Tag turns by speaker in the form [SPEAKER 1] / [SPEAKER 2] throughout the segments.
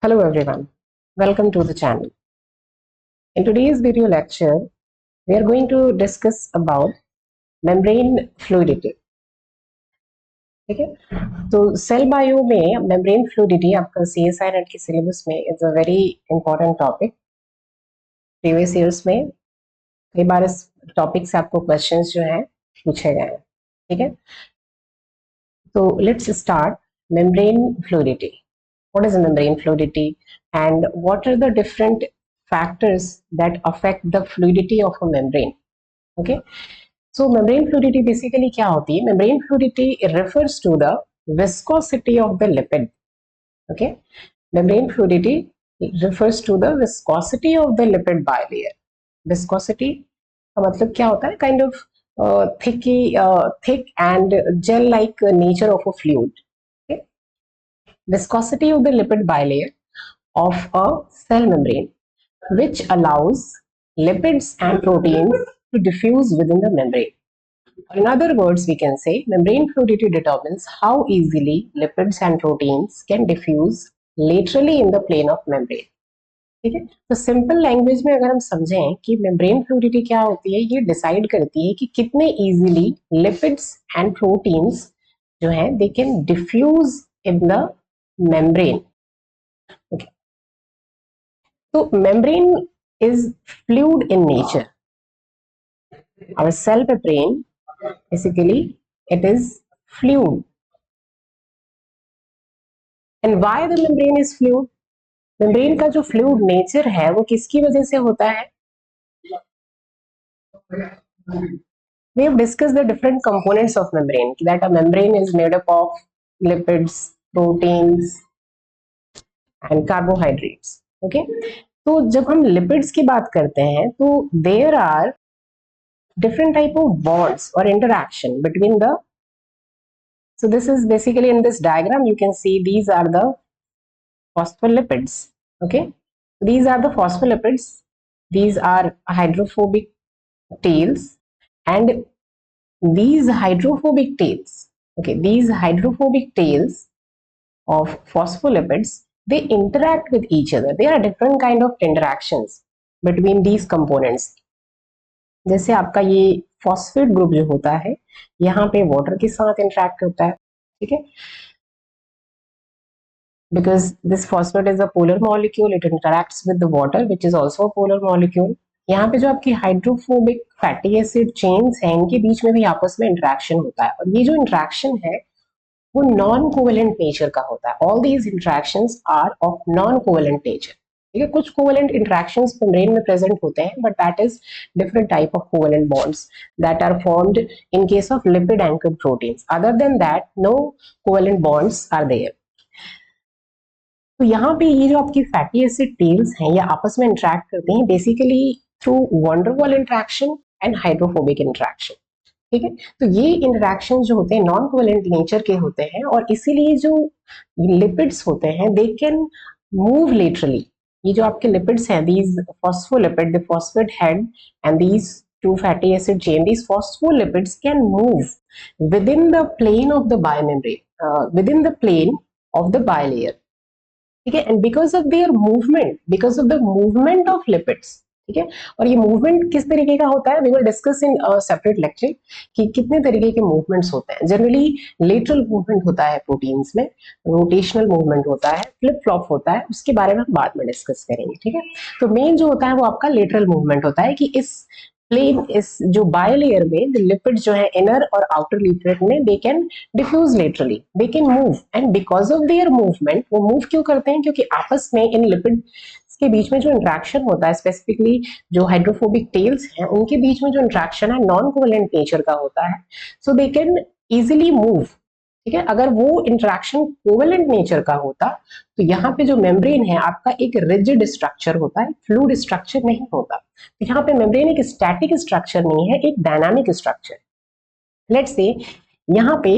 [SPEAKER 1] Hello everyone, welcome to the channel. In today's video lecture, we are going to discuss about membrane fluidity. ठीक है, तो cell bio में membrane fluidity आपका CSI net के syllabus में is a very important topic. Previous years में कई बार इस टॉपिक से आपको क्वेश्चंस जो हैं पूछे गए हैं. ठीक है, तो let's start. Membrane fluidity. What is membrane fluidity and what are the different factors that affect the fluidity of a membrane? Okay, so membrane fluidity basically क्या होती है? Membrane fluidity refers to the viscosity of the lipid. Okay, membrane fluidity refers to the viscosity of the lipid bilayer. Viscosity का मतलब क्या होता है? Kind of thick and gel-like nature of a fluid. Viscosity of the lipid bilayer of a cell membrane, which allows lipids and proteins to diffuse within the membrane. In other words, we can say membrane fluidity determines how easily lipids and proteins can diffuse laterally in the plane of membrane. ठीक है, तो simple language में अगर हम समझें कि membrane fluidity क्या होती है, ये डिसाइड करती है कि कितने इजीली लिपिड्स एंड प्रोटीन्स जो है they can diffuse in the membrane. Okay, so membrane is fluid in nature. Our cell membrane basically it is fluid. And why the membrane is fluid? membrane का जो fluid nature है वो किसकी वजह से होता है? We have discussed the different components of membrane, that a membrane is made up of lipids, proteins and carbohydrates. Okay, तो जब हम lipids की बात करते हैं तो there are different type of bonds or interaction between the, so this is basically in this diagram you can see these are the phospholipids. Okay, these are the phospholipids, these are hydrophobic tails, and these hydrophobic tails, okay, these hydrophobic tails of phospholipids, they interact with each other. There are different kind of interactions between these components. जैसे आपका ये phosphate group जो होता है यहाँ पे water के साथ इंटरेक्ट करता है. ठीक है, because this phosphate is a polar molecule, it interacts with the water which is also a polar molecule. यहाँ पे जो आपकी हाइड्रोफोबिक फैटी एसिड चेन्स हैं इनके बीच में भी आपस में इंटरेक्शन होता है, और ये जो इंटरेक्शन है वो नॉन कोवेलेंट नेचर का होता है. All these interactions are of non covalent nature. ठीक है, कुछ कोवेलेंट इंटरेक्शंस मेम्ब्रेन में प्रेजेंट होते हैं, but that is different type of covalent bonds that are formed in case of lipid anchored proteins. Other than that no covalent bonds are there. तो यहाँ पे ये जो आपकी फैटी एसिड टेल्स हैं ये आपस में इंटरेक्ट करते हैं basically through wonder wall interaction and hydrophobic interaction. ठीक है, तो ये इंटरेक्शन जो होते हैं नॉन कोवेलेंट नेचर के होते हैं, और इसीलिए जो लिपिड्स होते हैं दे कैन मूव लेटरली. ये जो आपके लिपिड्स हैं, these phospholipid, the phosphate head and these two fatty acid chain, these phospholipids can move within the plane of the biomembrane, within the plane of the bilayer. ठीक है, and because of their movement, because of the movement of lipids. ठीक है, और ये movement किस तरीके का होता है we will discuss in separate lecture कि कितने तरीके के मूवमेंट्स होते हैं. जनरली लेटरल मूवमेंट होता है प्रोटीन्स में, रोटेशनल मूवमेंट होता है, फ्लिप फ्लॉप होता है, उसके बारे में हम बाद में डिस्कस करेंगे. ठीक है, तो मेन जो होता है वो आपका लेटरल मूवमेंट होता है कि इस प्लेन, इस जो बायोलेयर में द लिपिड जो है इनर और आउटर लिपिड में they can diffuse laterally, they can move, and because of their movement, वो मूव क्यों करते हैं क्योंकि आपस में इन लिपिड के बीच में जो इंटरेक्शन होता है, स्पेसिफिकली जो हाइड्रोफोबिक टेल्स हैं उनके बीच में जो इंटरेक्शन है नॉन कोवेलेंट नेचर का होता है, सो दे कैन इजीली मूव. ठीक है, अगर वो इंटरेक्शन कोवेलेंट नेचर का होता तो यहाँ पे जो मेम्ब्रेन है आपका एक रिजिड स्ट्रक्चर होता है, फ्लूइड स्ट्रक्चर नहीं होता. तो यहाँ पे मेम्ब्रेन एक स्टैटिक स्ट्रक्चर नहीं है, एक डायनामिक स्ट्रक्चर. लेट्स से यहाँ पे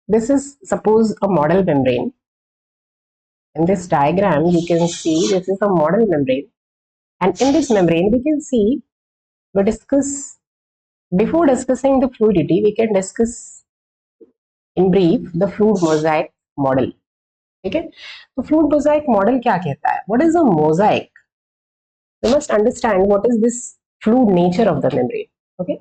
[SPEAKER 1] this is suppose a model membrane. In this diagram you can see this is a model membrane, and in this membrane we can see, we discuss, before discussing the fluidity we can discuss in brief the fluid mosaic model. ठीक है। तो fluid Mosaic model क्या कहता है? What is a Mosaic? You must understand what is this fluid nature of the membrane. Okay,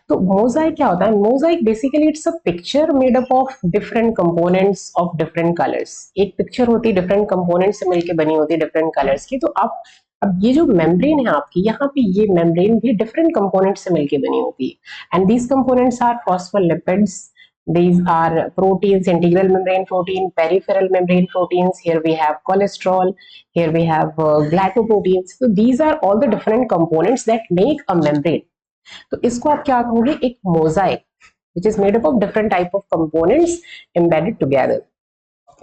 [SPEAKER 1] तो Mosaic क्या होता है? Mosaic basically it's a picture made up of different components of different colours. एक picture होती है different components से मिलकर बनी होती है डिफरेंट कलर्स की। तो आप अब ये जो मेम्ब्रेन है आपकी, यहाँ पे ये मेम्ब्रेन भी डिफरेंट कंपोनेंट्स से मिलकर बनी होती है, and these components are phospholipids, these are proteins, integral membrane protein, peripheral membrane proteins. Here we have cholesterol, here we have glycoproteins. So these are all the different components that make a membrane. तो इसको आप क्या कहोगे? एक Mosaic which is made up of different type of components embedded together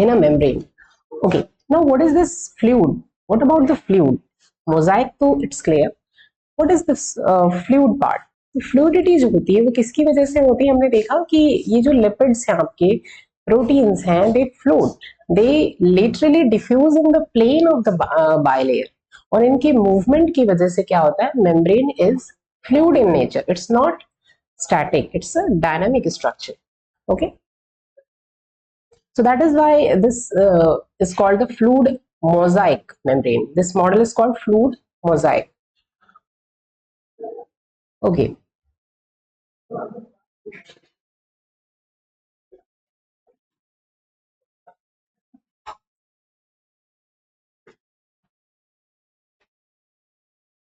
[SPEAKER 1] in a membrane. Okay, now what is this fluid? What about the fluid? Mosaic तो it's clear. What is this fluid part? तो fluidity जो होती है वो किसकी वजह से होती है? हमने देखा कि ये जो लिपिड्स हैं आपके, प्रोटीन्स हैं, they float, they literally diffuse in the plane of the bilayer, और इनके मूवमेंट की वजह से क्या होता है? Membrane is fluid in nature, it's not static, it's a dynamic structure. Okay, so that is why this is called the fluid mosaic membrane. This model is called fluid mosaic. Okay,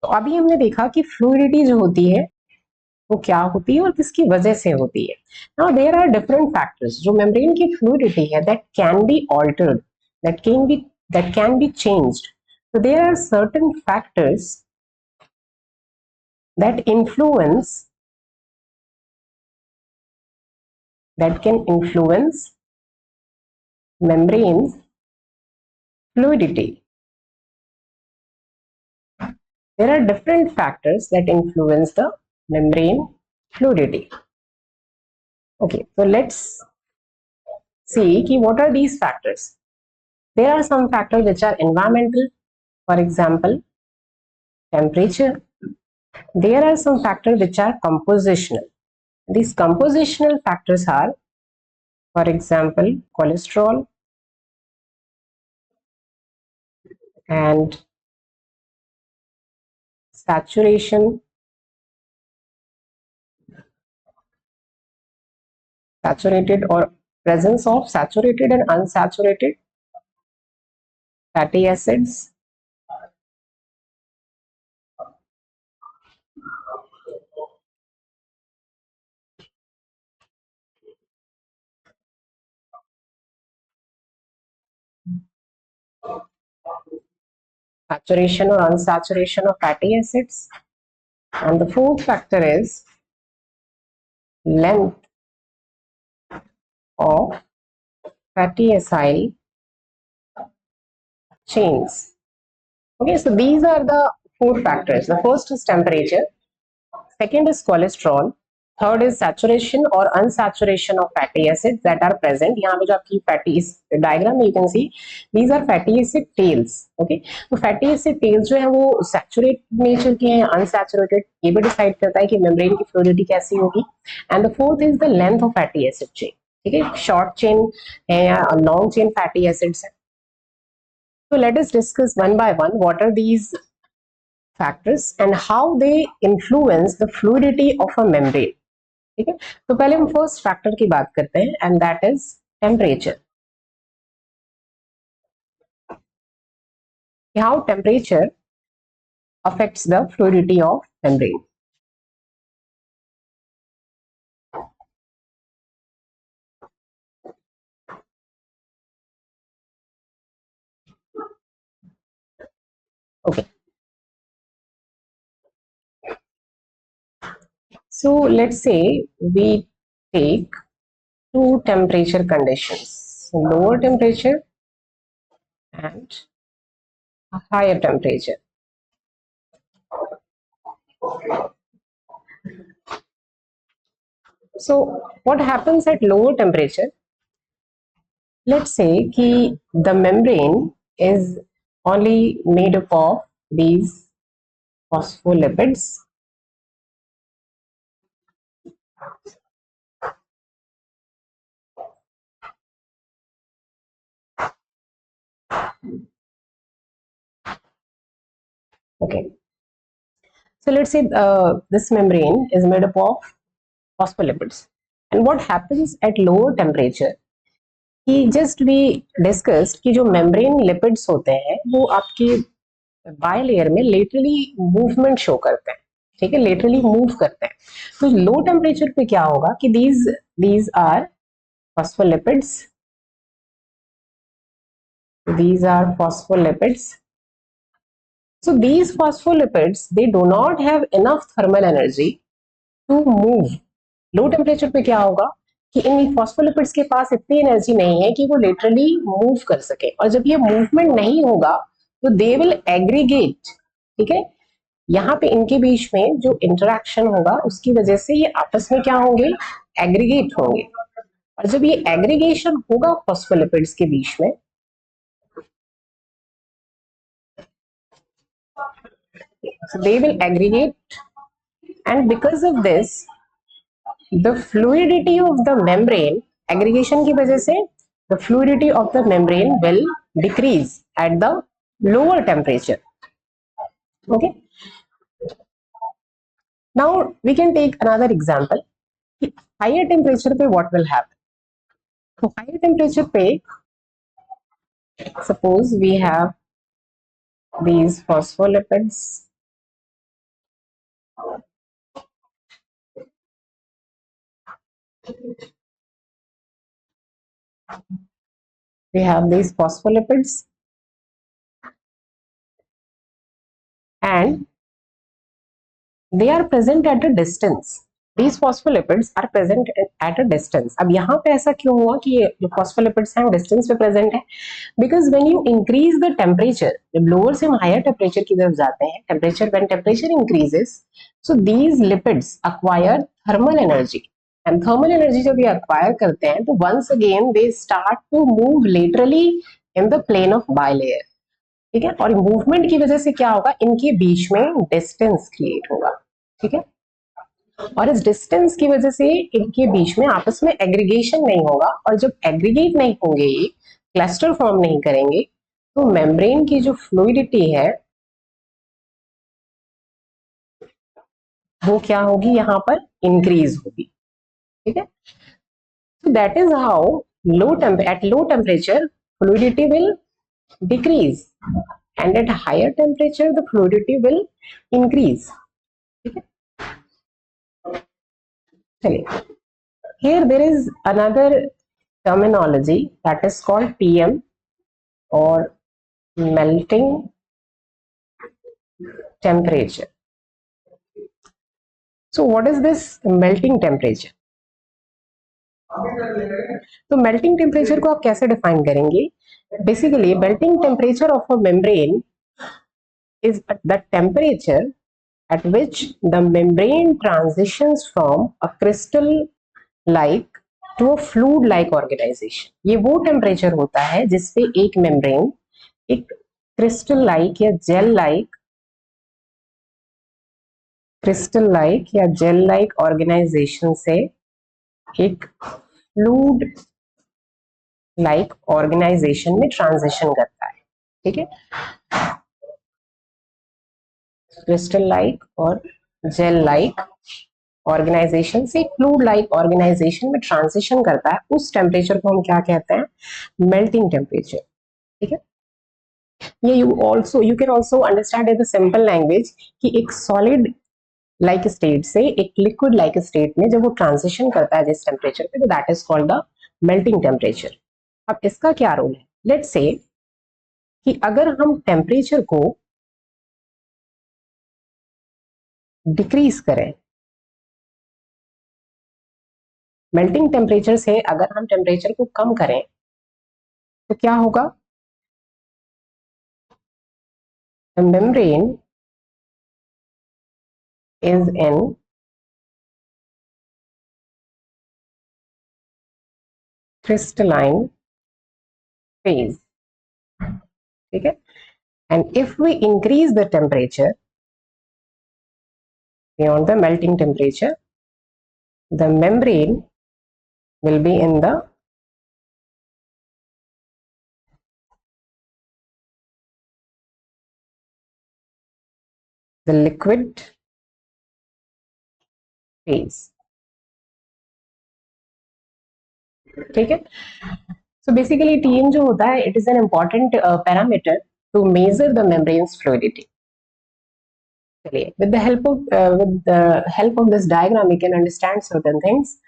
[SPEAKER 1] तो अभी हमने देखा कि fluidity जो होती है वो क्या होती है और किसकी वजह से होती है। Now there are different factors जो मेम्ब्रेन की फ्लूइडिटी है that can be altered, that can be changed. So there are certain factors that influence, that can influence membrane fluidity. There are different factors that influence the membrane fluidity. Okay, so let's see ki what are these factors. There are some factors which are environmental, for example, temperature. There are some factors which are compositional. These compositional factors are, for example, cholesterol and saturation, saturated or presence of saturated and unsaturated fatty acids, saturation or unsaturation of fatty acids. And the fourth factor is length of fatty acyl chains. Okay, so these are the four factors. The first is temperature, second is cholesterol, third is saturation or unsaturation of fatty acids that are present. यहाँ पे जो आपकी fatty इस diagram में you can see these are fatty acid tails. Okay, तो fatty acid tails जो है वो saturated nature के हैं, unsaturated, ये भी decide करता है कि membrane की fluidity कैसी होगी. And the fourth is the length of fatty acid chain. ठीक है, short chain है या long chain fatty acids है. So let us discuss one by one what are these factors and how they influence the fluidity of a membrane. ठीक है, तो पहले हम फर्स्ट फैक्टर की बात करते हैं and that is temperature. How temperature affects the fluidity of membrane. Okay, so let's say we take two temperature conditions, lower temperature and a higher temperature. So what happens at lower temperature? Let's say कि the membrane is only made up of these phospholipids, Okay, so let's say this membrane is made up of phospholipids, and what happens at lower temperature कि just we discussed कि जो membrane lipids होते हैं वो आपके bilayer में laterally movement show करते हैं, ठीक है, लेटरली मूव करते हैं। तो लो टेम्परेचर पे क्या होगा कि these are phospholipids, these are phospholipids. So these phospholipids, they do not have enough thermal energy to move. Low temperature पे क्या होगा कि इन फॉस्फोलिपिड्स के पास इतनी एनर्जी नहीं है कि वो लिटरली मूव कर सके, और जब ये मूवमेंट नहीं होगा तो दे विल एग्रीगेट, ठीक है। यहाँ पे इनके बीच में जो इंटरेक्शन होगा उसकी वजह से ये आपस में क्या होंगे, एग्रीगेट होंगे, और जब ये एग्रीगेशन होगा फॉस्फोलिपिड्स के बीच में, so they will aggregate, and because of this the fluidity of the membrane, aggregation की वजह से the fluidity of the membrane will decrease at the lower temperature. Okay, now we can take another example. Higher temperature पे what will happen? तो higher temperature पे suppose we have these phospholipids, we have these phospholipids, and they are present at a distance. These phospholipids are present at a distance. अब यहाँ पे ऐसा क्यों हुआ कि ये जो phospholipids हैं distance पे present है? Because when you increase the temperature, जब lower से हम higher temperature की तरफ जाते हैं, when temperature increases, so these lipids acquire thermal energy. And thermal energy जब ये acquire करते हैं, तो once again they start to move laterally in the plane of bilayer. ठीक है, और मूवमेंट की वजह से क्या होगा, इनके बीच में डिस्टेंस क्रिएट होगा, ठीक है, और इस डिस्टेंस की वजह से इनके बीच में आपस में एग्रीगेशन नहीं होगा, और जब एग्रीगेट नहीं होंगे, ये क्लस्टर फॉर्म नहीं करेंगे, तो मेम्ब्रेन की जो फ्लूइडिटी है वो क्या होगी, यहाँ पर इंक्रीज होगी, ठीक है। So that is how at low temperature fluidity will decrease, and at higher temperature the fluidity will increase, ठीक है। चलिए, here there is another terminology that is called TM, or melting temperature. So what is this melting temperature? तो melting temperature को आप कैसे define करेंगे? Basically melting temperature of a membrane is the temperature at which the membrane transitions from a crystal like to a fluid like organization. ये वो temperature होता है जिसपे एक मेम्ब्रेन एक क्रिस्टल लाइक या जेल लाइक ऑर्गेनाइजेशन से एक फ्लूइड लाइक ऑर्गेनाइजेशन में ट्रांजिशन करता है, ठीक है। क्रिस्टल लाइक और जेल लाइक ऑर्गेनाइजेशन से फ्लूइड लाइक ऑर्गेनाइजेशन में ट्रांजिशन करता है, उस टेम्परेचर को हम क्या कहते हैं, मेल्टिंग टेम्परेचर, ठीक है। ये you can also understand in the simple language कि एक सॉलिड लाइक स्टेट से एक लिक्विड लाइक स्टेट में जब वो ट्रांजिशन करता है जिस टेम्परेचर पे, तो that is called the melting temperature. अब इसका क्या रोल है, लेट्स से कि अगर हम टेम्परेचर को डिक्रीज करें, मेल्टिंग टेम्परेचर से अगर हम टेम्परेचर को कम करें तो क्या होगा, the membrane is in crystalline phase, ठीक है, and if we increase the temperature beyond the melting temperature, the membrane will be in the the liquid phase. ठीक है, so basically TM जो होता है, it is an important parameter to measure the membrane's fluidity. चलिए, with the help of this diagram we can understand certain things.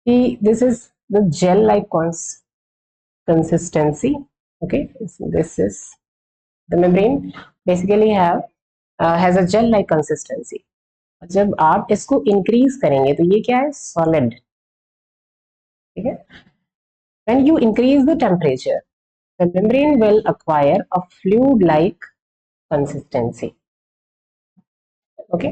[SPEAKER 1] This is the gel-like consistency. Okay, so this is the membrane basically has a gel-like consistency. जब आप इसको increase करेंगे तो ये क्या है, solid. ठीक है, when you increase the temperature, the membrane will acquire a fluid-like consistency. Okay.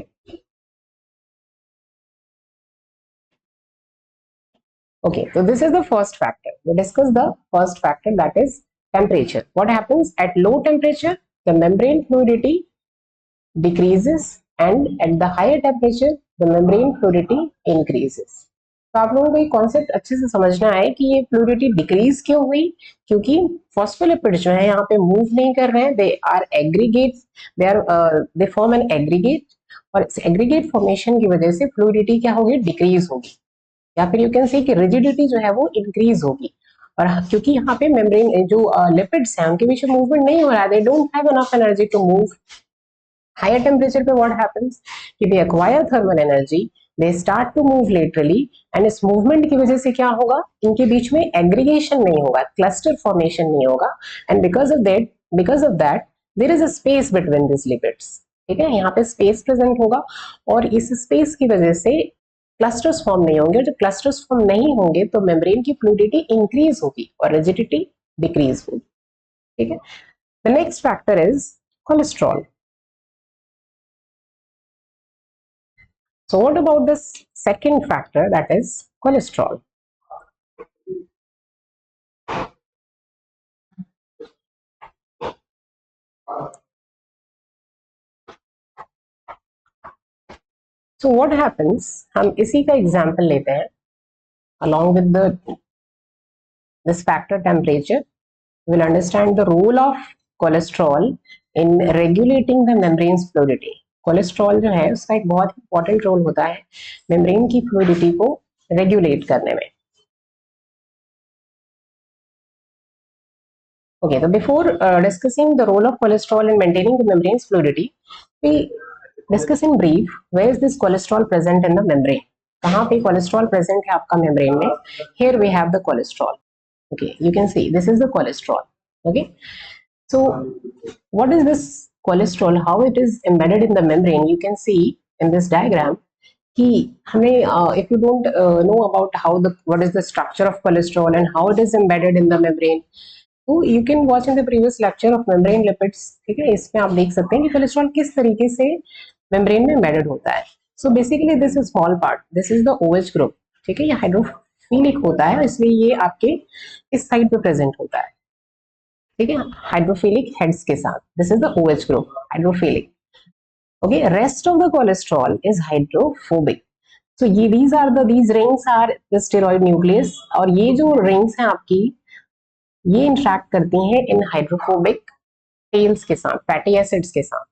[SPEAKER 1] Okay, so this is the first factor. We discussed the first factor, that is temperature. What happens at low temperature? The membrane fluidity decreases, and at the higher temperature the membrane fluidity increases. तो आप लोगों को ये concept अच्छे से समझना है कि ये फ्लूइडिटी डिक्रीज क्यों हुई, क्योंकि फॉस्फोलिपिड जो है यहाँ पे मूव नहीं कर रहे हैं, they are aggregates, they form an aggregate, और इस एग्रीगेट फॉर्मेशन की वजह से फ्लूइडिटी क्या होगी, डिक्रीज होगी, या फिर यू कैन से कि रिजिडिटी जो है वो इंक्रीज होगी। और क्योंकि यहाँ पे मेम्ब्रेन जो लिपिड्स हैं उनके बीच में मूवमेंट नहीं हो रहा है, they don't have enough energy to move. Higher temperature पे व्हाट हैपेंस कि they acquire thermal energy, they start to move laterally, and इस मूवमेंट की वजह से क्या होगा, इनके बीच में एग्रीगेशन नहीं होगा, क्लस्टर फॉर्मेशन नहीं होगा, and because of that there is a space between this lipids. ठीक है, यहाँ पे स्पेस प्रेजेंट होगा, और इस स्पेस की वजह से क्लस्टर्स फॉर्म नहीं होंगे, जब क्लस्टर्स फॉर्म नहीं होंगे तो मेम्ब्रेन की फ्लूइडिटी इंक्रीज होगी और रिजिडिटी डिक्रीज होगी। ठीक है, the next factor is cholesterol. So what about this second factor, that is cholesterol? So what happens, हम इसी का एग्जाम्पल लेते हैं, along with this factor temperature, we will understand the role of cholesterol in regulating the membrane's fluidity. Cholesterol जो है उसका एक बहुत इंपॉर्टेंट रोल होता है मेम्ब्रेन की फ्लूइडिटी को रेगुलेट करने में. Okay, so before discussing the role of cholesterol in maintaining the membrane's fluidity, we discuss in brief where is this cholesterol present in the membrane. कहाँ पे cholesterol present है आपका membrane में? Here we have the cholesterol. Okay, you can see this is the cholesterol. Okay, so what is this cholesterol? How it is embedded in the membrane? You can see in this diagram कि हमें if you don't know about what is the structure of cholesterol and how it is embedded in the membrane, तो you can watch in the previous lecture of membrane lipids. ठीक है, इसमें आप देख सकते हैं कि कोलेस्ट्रॉल किस तरीके से मेम्ब्रेन में एम्बेडेड होता है. So basically this is small part, this is the OH group. ठीक है, ये हाइड्रोफिलिक होता है, इसलिए ये आपके इस साइड पे प्रेजेंट होता है. ठीक है, हाइड्रोफिलिक हेड्स के साथ. This is the OH group, hydrophilic. Okay, rest of the cholesterol is hydrophobic. So ये these rings are the steroid nucleus, और ये जो रिंग्स हैं आपकी, ये इंटरैक्ट करती हैं इन हाइड्रोफोबिक टेल्स के साथ, फैटी एसिड्स के साथ.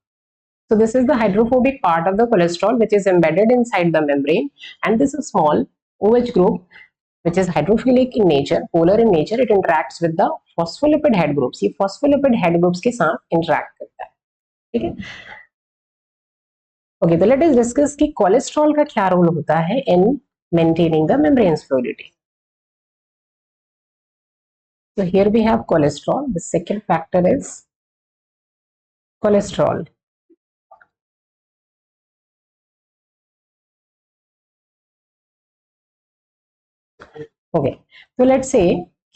[SPEAKER 1] So this is the hydrophobic part of the cholesterol which is embedded inside the membrane, and this is small OH group which is hydrophilic in nature, polar in nature. It interacts with the phospholipid head groups. ये phospholipid head groups के साथ interact करता है. ठीक है, okay, तो let us discuss कि cholesterol का क्या रोल होता है in maintaining the membrane's fluidity. So here we have cholesterol. The second factor is cholesterol. Okay, so let's say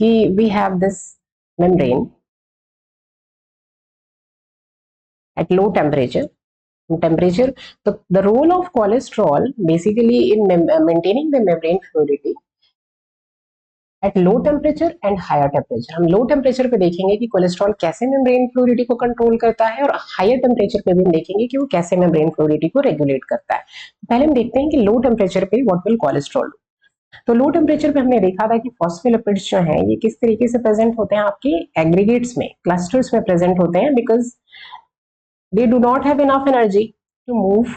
[SPEAKER 1] we have this membrane at low temperature. The role of cholesterol basically in maintaining the membrane fluidity at low temperature and higher temperature. हम low temperature पे देखेंगे कि cholesterol कैसे membrane fluidity को control करता है, और higher temperature पे भी हम देखेंगे कि वो कैसे मेम्ब्रेन फ्लूइडिटी को रेगुलेट करता है. पहले हम देखते हैं कि लो टेम्परेचर पे व्हाट विल कोलेस्ट्रॉल. तो लो टेम्परेचर पे हमने देखा था कि फॉस्फोलिपिड्स जो हैं ये किस तरीके से प्रेजेंट होते हैं, आपके एग्रीगेट्स में, क्लस्टर्स में प्रेजेंट होते हैं, because they do not have enough energy. To move.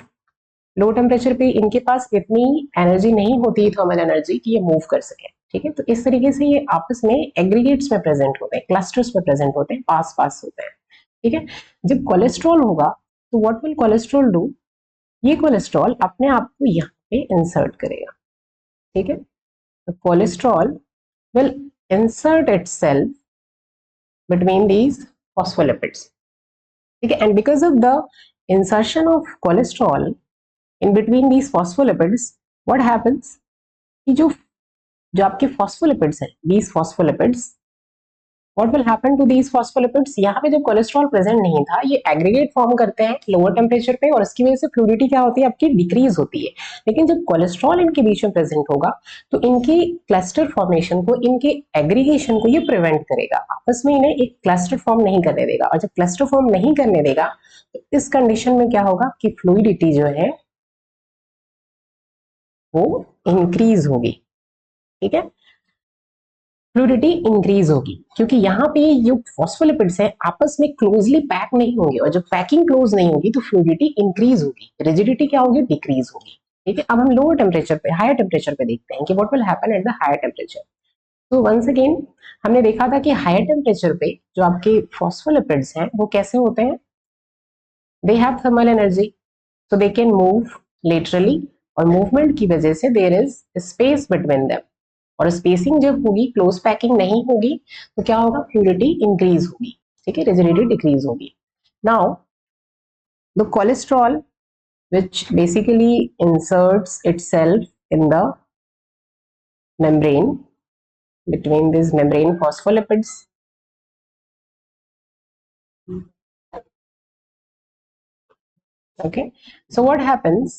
[SPEAKER 1] Low temperature पे इनके पास इतनी एनर्जी नहीं होती, थर्मल एनर्जी, कि ये मूव कर सके। ठीक है, तो इस तरीके से ये आपस में एग्रीगेट्स में प्रेजेंट होते हैं, क्लस्टर्स में प्रेजेंट होते हैं, पास पास होते हैं। ठीक है, जब कोलेस्ट्रॉल होगा तो व्हाट विल कोलेस्ट्रॉल डू, ये कोलेस्ट्रॉल अपने आप को यहाँ पे इंसर्ट करेगा। ठीक है, तो cholesterol will insert itself between these phospholipids. ठीक है, and because of the insertion of cholesterol in between these phospholipids, what happens कि जो जो आपके phospholipids हैं, these phospholipids, what will happen to these phospholipids, यहाँ पे जब कोलेस्ट्रॉल प्रेजेंट नहीं था, ये एग्रीगेट फॉर्म करते हैं लोअर टेम्परेचर पे, और इसकी वजह से फ्लूइडिटी क्या होती है आपकी, डिक्रीज होती है। लेकिन जब कोलेस्ट्रॉल इनके बीच में प्रेजेंट होगा तो इनकी क्लस्टर फॉर्मेशन को, इनके एग्रीगेशन को ये प्रिवेंट करेगा, आपस में इन्हें एक क्लस्टर फॉर्म नहीं करने देगा। और जब क्लस्टर फॉर्म नहीं करने देगा तो इस कंडीशन में क्या होगा कि फ्लूइडिटी जो है वो इंक्रीज होगी। ठीक है, फ्लूइडिटी इंक्रीज होगी, क्योंकि यहाँ पे जो फॉस्फोलिपिड्स है आपस में क्लोजली पैक नहीं होंगे, और जब पैकिंग क्लोज नहीं होगी तो फ्लूइडिटी इंक्रीज होगी, रिजिडिटी क्या होगी, डिक्रीज होगी। ठीक है, अब हम लोअर टेम्परेचर पे, हायर टेम्परेचर पे देखते हैं कि what will happen at the higher temperature. तो वंस अगेन हमने देखा था कि हायर टेम्परेचर पे जो आपके फॉस्फोलिपिड्स हैं वो कैसे होते हैं, they have thermal energy, so they can move laterally, और मूवमेंट की वजह से there is space between them, और स्पेसिंग जब होगी, क्लोज पैकिंग नहीं होगी, तो क्या होगा, फ्लूइडिटी इंक्रीज होगी। ठीक है, रिजिडिटी डिक्रीज होगी। Now the cholesterol which basically inserts itself in the membrane between these membrane phospholipids, okay, so what happens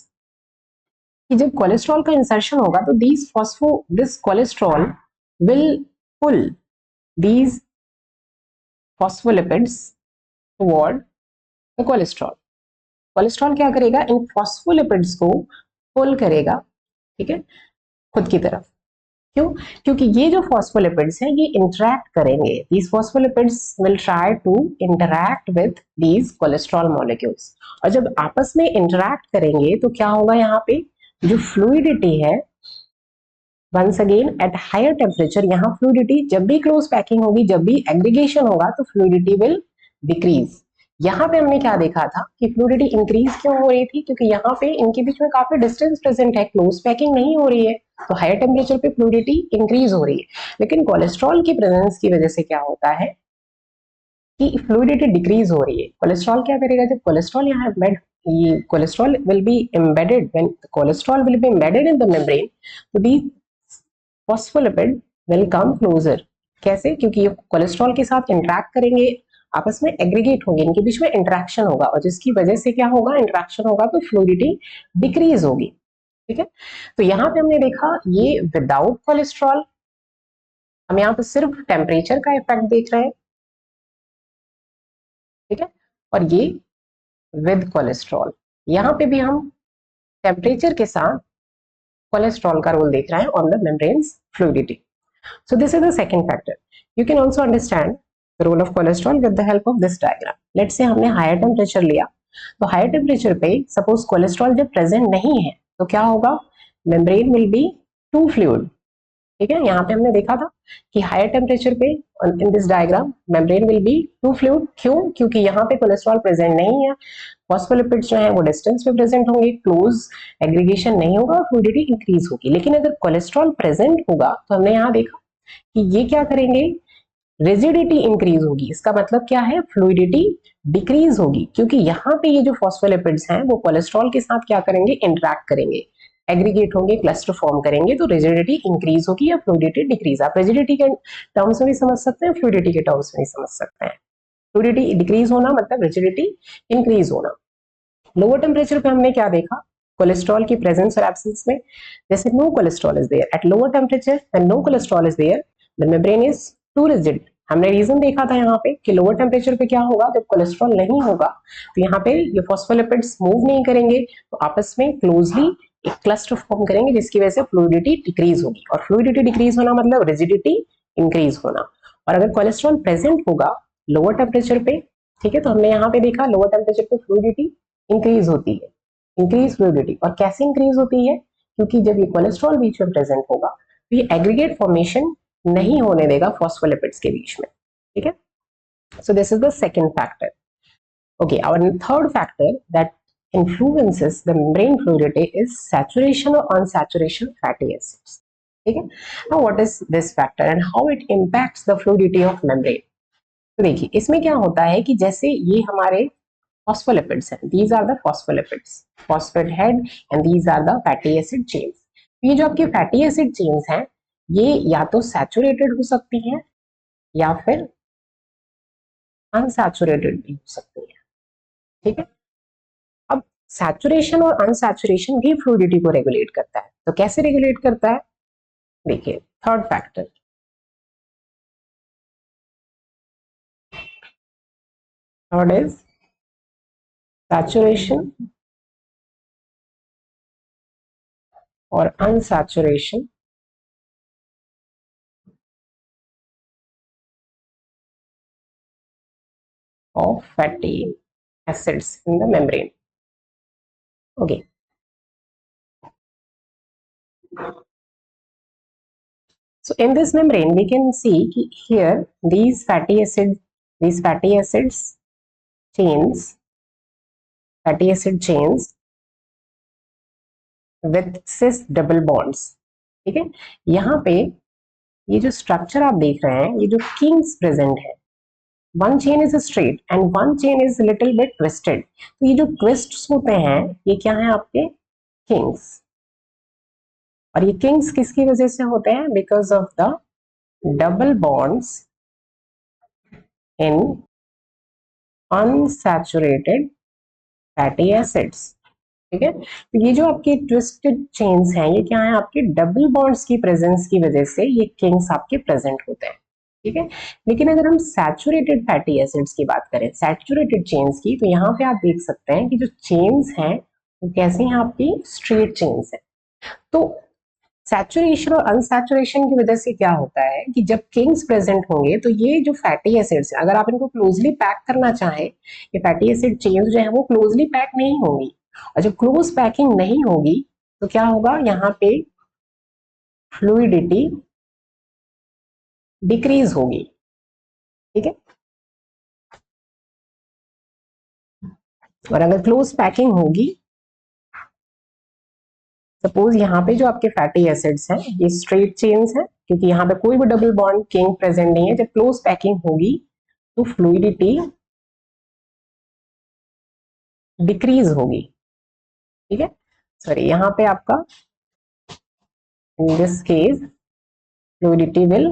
[SPEAKER 1] कि जब कोलेस्ट्रॉल का इंसर्शन होगा तो this cholesterol will pull these phospholipids toward the cholesterol. Cholesterol क्या करेगा, इन phospholipids को पुल करेगा, ठीक है, खुद की तरफ। क्यों, क्योंकि ये जो फॉस्फोलिपिड्स हैं ये इंटरैक्ट करेंगे, these phospholipids will try to interact with these cholesterol molecules, और जब आपस में इंटरैक्ट करेंगे तो क्या होगा, यहाँ पे जो फ्लूइडिटी है, once again at higher temperature, यहाँ फ्लूइडिटी जब भी क्लोज पैकिंग होगी, जब भी एग्रीगेशन होगा तो फ्लूइडिटी विल डिक्रीज। यहाँ पे हमने क्या देखा था कि फ्लूइडिटी इंक्रीज क्यों हो रही थी, क्योंकि यहाँ पे इनके बीच में काफी डिस्टेंस प्रेजेंट है, क्लोज पैकिंग नहीं हो रही है, तो हायर टेम्परेचर पे फ्लूइडिटी इंक्रीज हो रही है। लेकिन कोलेस्ट्रॉल की प्रेजेंस की वजह से क्या होता है कि फ्लूइडिटी डिक्रीज हो रही है। कोलेस्ट्रॉल क्या करेगा, जब कोलेस्ट्रॉल यहाँ ये cholesterol will be embedded, when cholesterol will be embedded in the membrane, तो दी फॉस्फोलिपिड विल कम क्लोजर। कैसे, क्योंकि ये कोलेस्ट्रॉल के साथ इंटरैक्ट करेंगे, आपस में एग्रीगेट होंगे, इनके बीच में इंटरेक्शन होगा, और जिसकी वजह से क्या होगा, इंटरेक्शन होगा तो फ्लूइडिटी डिक्रीज होगी। ठीक है, तो यहाँ पे हमने देखा ये विदाउट कोलेस्ट्रॉल, हम यहाँ पे सिर्फ टेम्परेचर का इफेक्ट देख रहे हैं। ठीक है, और ये विद कोलेस्ट्रॉल, यहाँ पे भी हम टेम्परेचर के साथ कोलेस्ट्रॉल का रोल देख रहे हैं on the membranes fluidity. So this is the second factor. You can also understand the role of cholesterol with the help of this diagram. Let's say हमने higher temperature लिया, तो higher temperature पे suppose cholesterol जब present नहीं है तो क्या होगा, membrane will be too fluid. ठीक है, यहाँ पे हमने देखा था कि higher temperature पे in this diagram membrane will be too fluid. क्यों, क्योंकि यहाँ पे cholesterol present नहीं है, फॉस्फोलिपिड्स जो है वो डिस्टेंस पे प्रेजेंट होंगे, क्लोज एग्रीगेशन नहीं होगा, फ्लूइडिटी इंक्रीज होगी। लेकिन अगर कोलेस्ट्रॉल प्रेजेंट होगा तो हमने यहाँ देखा कि ये क्या करेंगे, रिजिडिटी इंक्रीज होगी। इसका मतलब क्या है, फ्लूइडिटी डिक्रीज होगी, क्योंकि यहाँ पे ये जो फॉस्फोलिपिड्स हैं वो कोलेस्ट्रॉल के साथ क्या करेंगे, इंटरैक्ट करेंगे, एग्रीगेट होंगे, क्लस्टर फॉर्म करेंगे, तो रिजिडिटी इंक्रीज होगी या फ्लूइडिटी डिक्रीज। आप रिजिडिटी के टर्म्स में भी समझ सकते हैं, फ्लूइडिटी के टर्म्स में भी समझ सकते हैं। फ्लूइडिटी डिक्रीज होना मतलब रिजिडिटी इंक्रीज होना। लोअर टेम्परेचर पे हमने क्या देखा, कोलेस्ट्रॉल की प्रेजेंस और एब्सेंस में, जैसे no cholesterol is there at lower temperature, when no cholesterol is there the membrane is too rigid. हमने रीजन देखा था यहाँ पे कि लोअर टेम्परेचर पे क्या होगा, जब कोलेस्ट्रॉल नहीं होगा तो यहाँ पे ये फॉस्फोलिपिड्स मूव नहीं करेंगे, तो आपस में क्लोजली एक क्लस्टर फॉर्म करेंगे, जिसकी वजह से फ्लूइडिटी डिक्रीज होगी, और फ्लूइडिटी डिक्रीज होना मतलब रिजिडिटी इंक्रीज होना। और अगर कोलेस्ट्रॉल प्रेजेंट होगा लोअर टेम्परेचर पे, ठीक है, तो हमने यहाँ पे देखा लोअर टेम्परेचर पे फ्लूइडिटी इंक्रीज होती है, इंक्रीज फ्लूइडिटी। और कैसे इंक्रीज होती है? क्योंकि जब ये कोलेस्ट्रॉल बीच में प्रेजेंट होगा तो ये एग्रीगेट फॉर्मेशन नहीं होने देगा फॉस्फोलिपिड्स के बीच में, ठीक है। So this is the second factor. Okay, our third factor that influences the membrane fluidity is saturation or unsaturation fatty acids, ठीक है। now what is this factor and how it impacts the fluidity of membrane? तो देखिए इसमें क्या होता है कि जैसे ये हमारे phospholipids हैं, these are the phospholipids, phosphate head and these are the fatty acid chains। ये जो आपके fatty acid chains हैं ये या तो saturated हो सकती हैं या फिर unsaturated भी हो सकती हैं, ठीक है। अब सैचुरेशन और अनसैचुरेशन भी फ्लूइडिटी को रेगुलेट करता है। तो कैसे रेगुलेट करता है? देखिए third factor, third is saturation और unsaturation of fatty acids in the membrane. Okay. So in this membrane, we can see here these fatty acids chains, fatty acid chains with cis double bonds, ठीक है। यहाँ पे ये जो structure आप देख रहे हैं, ये जो किंग्स प्रेजेंट है, one chain is straight and one chain is little bit twisted. तो ये जो ट्विस्ट्स होते हैं ये क्या है आपके किंग्स। और ये किंग्स किसकी वजह से होते हैं? Because of the double bonds in unsaturated fatty acids, ठीक है। तो ये जो आपके ट्विस्टेड चेन्स हैं ये क्या है? आपके डबल बॉन्ड्स की प्रेजेंस की वजह से ये किंग्स आपके प्रेजेंट होते हैं, ठीक है। लेकिन अगर हम सैचुरेटेड फैटी एसिड्स की बात करें, सैचुरेटेड चेन्स की, तो यहाँ पे आप देख सकते हैं कि जो चेन्स हैं वो कैसी हैं? आपकी स्ट्रेट चेन्स है। तो सैचुरेशन और अनसैचुरेशन की वजह से क्या होता है कि जब किंग्स प्रेजेंट होंगे तो ये जो फैटी एसिड्स हैं, अगर आप इनको क्लोजली पैक करना चाहें, ये फैटी एसिड चेन्स जो है वो क्लोजली पैक नहीं होंगी। और जब क्लोज पैकिंग नहीं होगी तो क्या होगा? यहाँ पे फ्लूइडिटी डिक्रीज होगी, ठीक है। और अगर क्लोज पैकिंग होगी, सपोज यहाँ पे जो आपके फैटी एसिड्स हैं ये स्ट्रेट चेन्स हैं क्योंकि यहाँ पे कोई भी डबल बॉन्ड किंग प्रेजेंट नहीं है, जब क्लोज पैकिंग होगी तो फ्लूइडिटी डिक्रीज होगी, ठीक है। सॉरी, यहाँ पे आपका in this case fluidity will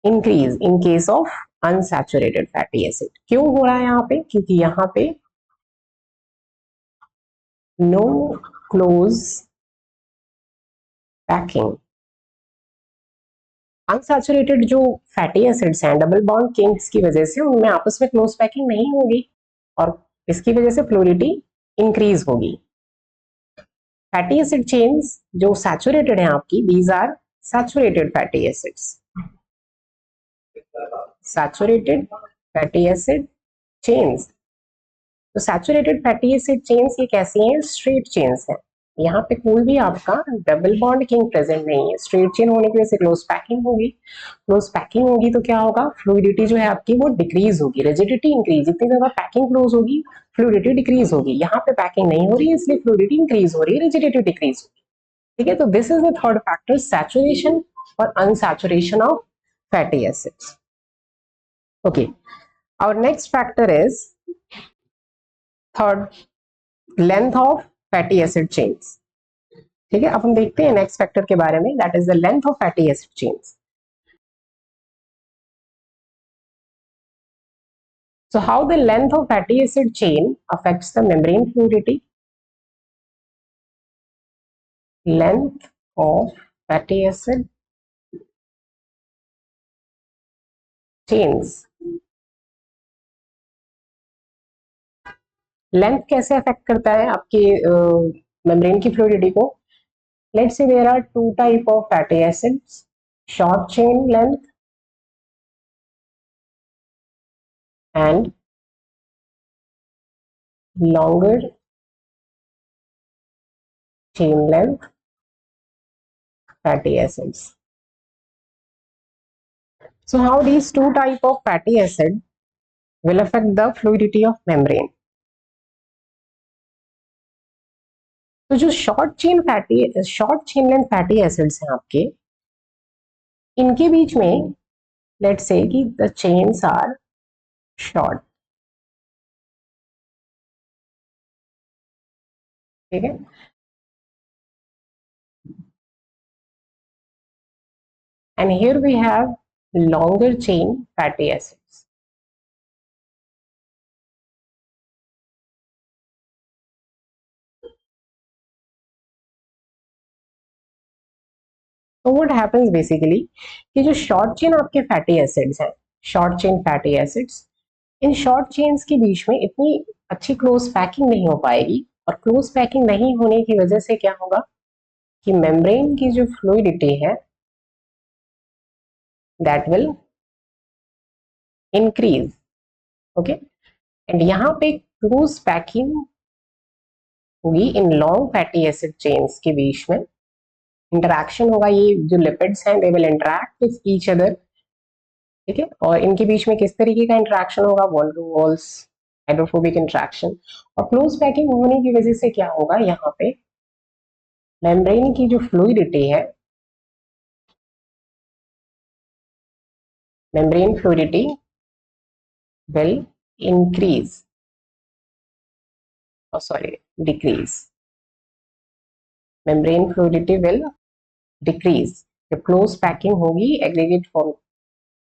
[SPEAKER 1] increase in case of unsaturated fatty acid. क्यों हो रहा है यहाँ पे? क्योंकि यहाँ पे नो क्लोज पैकिंग। अनसैचुरेटेड जो फैटी एसिड्स हैं डबल बॉन्ड किंग्स की वजह से उनमें आपस में क्लोज पैकिंग नहीं होगी और इसकी वजह से फ्लूइडिटी इंक्रीज होगी। फैटी एसिड चेन्स जो सैचुरेटेड हैं आपकी, these are saturated fatty acids, saturated fatty acid chains. तो सैचुरेटेड फैटी एसिड चेन्स ये कैसी हैं? स्ट्रेट चेन्स हैं। यहाँ पे कोई भी आपका डबल बॉन्ड किंग प्रेजेंट नहीं है। स्ट्रेट चेन होने की वजह से क्लोज पैकिंग होगी, क्लोज पैकिंग होगी तो क्या होगा? फ्लूइडिटी जो है आपकी वो डिक्रीज होगी, रिजिडिटी इंक्रीज। जितनी ज्यादा पैकिंग क्लोज होगी फ्लूइडिटी डिक्रीज होगी। यहाँ पे पैकिंग नहीं हो रही है इसलिए फ्लूइडिटी इंक्रीज हो रही है, रिजिडिटी डिक्रीज होगी, ठीक है। तो this is the third factor, saturation और unsaturation of fatty acids. Okay, our next factor is third, length of fatty acid chains, ठीक है। अब हम देखते हैं नेक्स्ट फैक्टर के बारे में, that is the length of fatty acid chains. So how the length of fatty acid chain affects the membrane fluidity? Length of fatty acid chains, length कैसे अफेक्ट करता है आपके मेम्ब्रेन की फ्लूइडिटी को? Let's say there are two type of fatty acids, short chain length and longer chain length fatty acids. So how these two type of fatty acid will affect the fluidity of membrane? तो जो short chain length fatty acids हैं आपके, इनके बीच में let's say कि the chains are short, ठीक है, and here we have longer chain fatty acids. तो what happens basically कि जो शॉर्ट चेन आपके फैटी एसिड्स हैं, short chain fatty acids, in short chains के बीच में इतनी अच्छी क्लोज पैकिंग नहीं हो पाएगी, और क्लोज पैकिंग नहीं होने की वजह से क्या होगा कि मेम्ब्रेन की जो फ्लूइडिटी है that will increase, okay, and यहाँ पे क्लोज पैकिंग होगी in long fatty acid chains के बीच में, इंटरैक्शन होगा, ये जो लिपिड्स हैं they will interact with each other, ठीक है, और इनके बीच में किस तरीके का इंटरैक्शन होगा, wall to walls hydrophobic interaction, और क्लोज पैकिंग होने की वजह से क्या होगा, यहाँ पे मेम्ब्रेन की जो फ्लूइडिटी है, membrane fluidity will increase, oh sorry, decrease, membrane fluidity will decrease, जब क्लोज पैकिंग होगी एग्रीगेट फॉर्म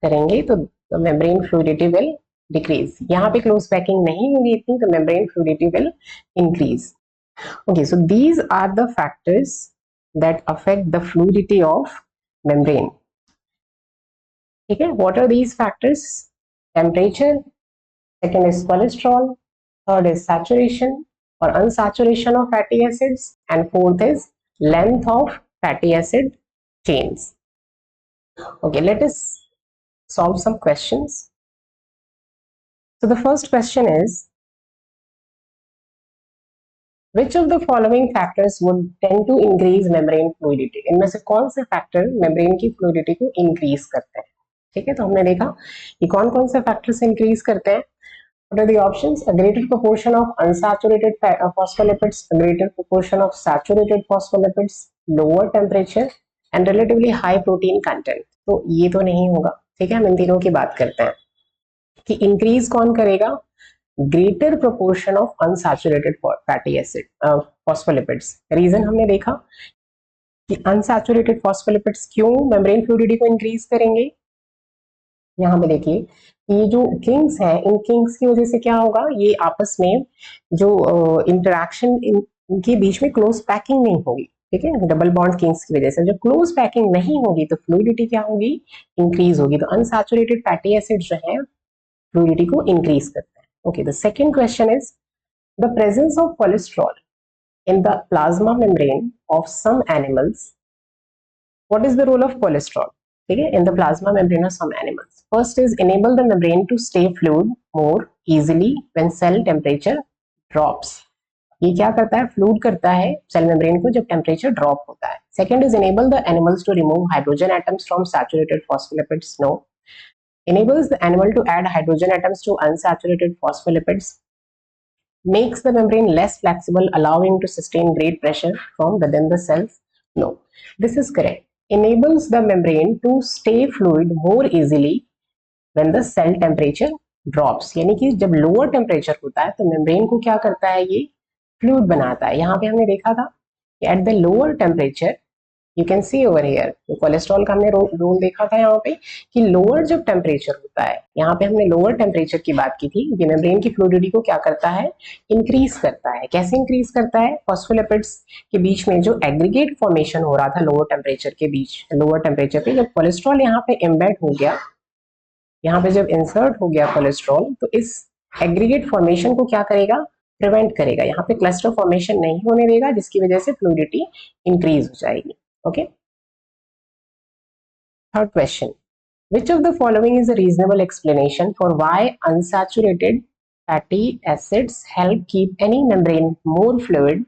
[SPEAKER 1] करेंगे तो मेम्ब्रेन फ्लूइडिटी विल डिक्रीज, यहाँ पे क्लोज पैकिंग नहीं होगी इतनी तो membrane fluidity will increase. Okay, so these are the factors that affect the fluidity of membrane. ठीक है, what are these factors? Temperature, second is cholesterol, third is saturation or unsaturation of fatty acids, and fourth is length of fatty acid chains. Okay, let us solve some questions. So the first question is, which of the following factors would tend to increase membrane fluidity? इनमें से कौन से factor membrane की fluidity को increase करते हैं? ठीक है, तो हमने देखा कि कौन कौन से फैक्टर्स इंक्रीज करते हैं. What are the options? A greater proportion of unsaturated phospholipids, a greater proportion of saturated phospholipids, lower temperature and relatively high protein content. तो ये तो नहीं होगा, ठीक है, हम इन तीनों की बात करते हैं कि इंक्रीज कौन करेगा, greater proportion of unsaturated fatty acid phospholipids. Reason हमने देखा कि अनसैचुरेटेड फॉस्फोलिपिड्स क्यों मेम्ब्रेन फ्लूइडिटी को इंक्रीज करेंगे. यहाँ पे देखिए ये जो किंग्स है, इन किंग्स की वजह से क्या होगा, ये आपस में जो इंटरैक्शन इनके बीच में क्लोज पैकिंग नहीं होगी, ठीक है, डबल बॉन्ड किंग्स की वजह से जब क्लोज पैकिंग नहीं होगी तो फ्लूइडिटी क्या होगी, इंक्रीज होगी. तो अनसैचुरेटेड फैटी एसिड जो है फ्लूइडिटी को इंक्रीज करते हैं. Okay, the second question is the presence of cholesterol in the plasma membrane of some animals. What is the role of cholesterol? Okay, in the plasma membrane of some animals. First is enable the membrane to stay fluid more easily when cell temperature drops. ये क्या करता है, fluid करता है cell membrane को जब temperature drop होता है. Second is enable the animals to remove hydrogen atoms from saturated phospholipids. No. Enables the animal to add hydrogen atoms to unsaturated phospholipids. Makes the membrane less flexible, allowing to sustain great pressure from within the cells. No, this is correct. Enables the membrane to stay fluid more easily when the cell temperature drops. यानी कि जब lower temperature होता है तो membrane को क्या करता है, ये फ्लूइड बनाता है. यहाँ पे हमने देखा था कि at the lower temperature you can see over here, तो कोलेस्ट्रॉल का हमने रोल देखा था यहाँ पे कि लोअर जब टेम्परेचर होता है, यहाँ पे हमने लोअर टेम्परेचर की बात की थी, ये मेम्ब्रेन की फ्लूइडिटी को क्या करता है, इंक्रीज करता है. कैसे इंक्रीज करता है, फॉस्फोलिपिड्स के बीच में जो एग्रीगेट फॉर्मेशन हो रहा था लोअर टेम्परेचर के बीच, लोअर टेम्परेचर पे जब कोलेस्ट्रॉल यहाँ पे एम्बेड हो गया, यहाँ पे जब इंसर्ट हो गया कोलेस्ट्रॉल, तो इस एग्रीगेट फॉर्मेशन को क्या करेगा, प्रिवेंट करेगा, यहाँ पे क्लस्टर फॉर्मेशन नहीं होने देगा, जिसकी वजह से फ्लूइडिटी इंक्रीज हो जाएगी. Okay. Third question. Which of the following is a reasonable explanation for why unsaturated fatty acids help keep any membrane more fluid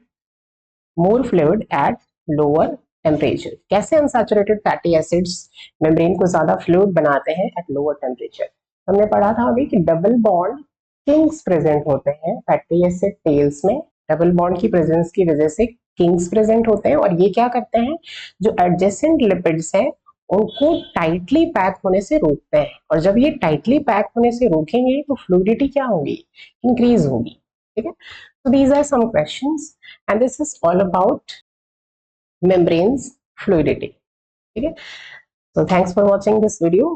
[SPEAKER 1] more fluid at lower temperature. कैसे unsaturated fatty acids membrane को ज्यादा fluid बनाते हैं eight lower temperature? हमने पढ़ा था अभी कि डबल बॉन्ड किंग्स प्रेजेंट होते हैं फैटी एसिड टेल्स में। डबल बॉन्ड की प्रेजेंस की वजह से किंग्स प्रेजेंट होते हैं और ये क्या करते हैं, जो एडजेसेंट लिपिड्स हैं उनको टाइटली पैक होने से रोकते हैं, और जब ये टाइटली पैक होने से रोकेंगे तो फ्लूइडिटी क्या होगी, इंक्रीज होगी। ठीक है, so these are some questions and this is all about membranes fluidity. ठीक है, so thanks for watching this video.